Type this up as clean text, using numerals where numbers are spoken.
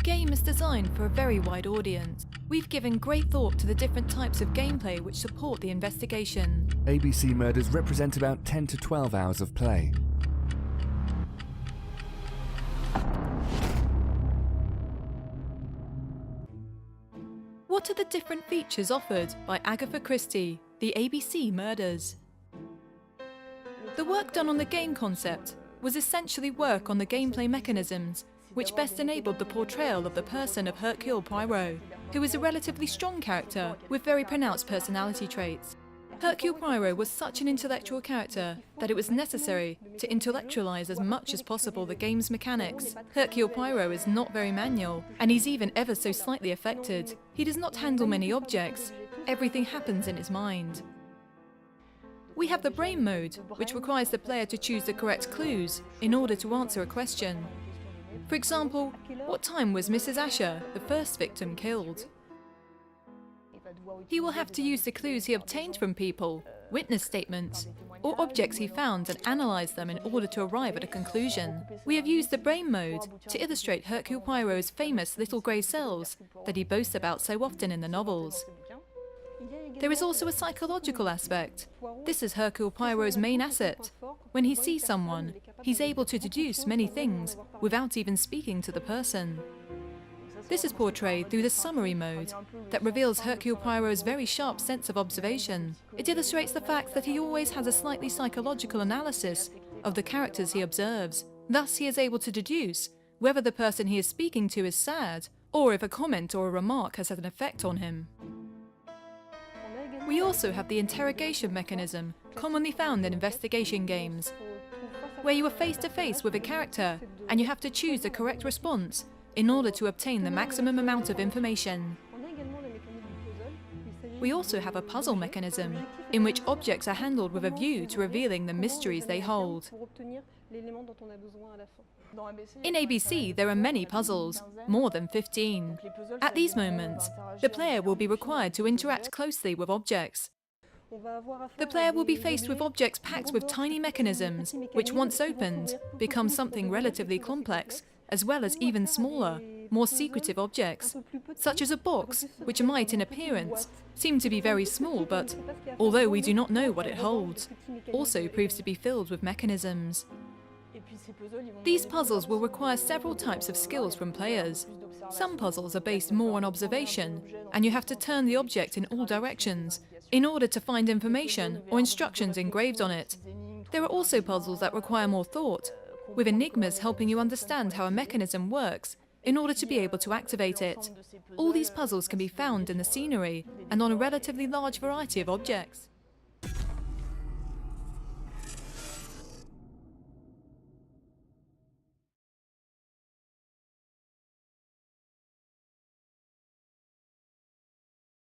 game is designed for a very wide audience. We've given great thought to the different types of gameplay which support the investigation. ABC murders represent about 10 to 12 hours of play. What are the different features offered by Agatha Christie, the ABC murders? The work done on the game concept was essentially work on the gameplay mechanisms which best enabled the portrayal of the person of Hercule Poirot, who is a relatively strong character with very pronounced personality traits. Hercule Poirot was such an intellectual character that it was necessary to intellectualize as much as possible the game's mechanics. Hercule Poirot is not very manual, and he's even ever so slightly affected. He does not handle many objects. Everything happens in his mind. We have the brain mode, which requires the player to choose the correct clues in order to answer a question. For example, what time was Mrs. Asher, the first victim, killed? He will have to use the clues he obtained from people, witness statements, or objects he found and analyse them in order to arrive at a conclusion. We have used the brain mode to illustrate Hercule Poirot's famous little grey cells that he boasts about so often in the novels. There is also a psychological aspect. This is Hercule Poirot's main asset. When he sees someone, he's able to deduce many things without even speaking to the person. This is portrayed through the summary mode that reveals Hercule Poirot's very sharp sense of observation. It illustrates the fact that he always has a slightly psychological analysis of the characters he observes. Thus, he is able to deduce whether the person he is speaking to is sad, or if a comment or a remark has had an effect on him. We also have the interrogation mechanism, commonly found in investigation games, where you are face to face with a character and you have to choose the correct response in order to obtain the maximum amount of information. We also have a puzzle mechanism, in which objects are handled with a view to revealing the mysteries they hold. In ABC, there are many puzzles, more than 15. At these moments, the player will be required to interact closely with objects. The player will be faced with objects packed with tiny mechanisms, which once opened, become something relatively complex, as well as even smaller, more secretive objects, such as a box, which might in appearance seem to be very small, but, although we do not know what it holds, also proves to be filled with mechanisms. These puzzles will require several types of skills from players. Some puzzles are based more on observation, and you have to turn the object in all directions in order to find information or instructions engraved on it. There are also puzzles that require more thought, with enigmas helping you understand how a mechanism works in order to be able to activate it. All these puzzles can be found in the scenery and on a relatively large variety of objects.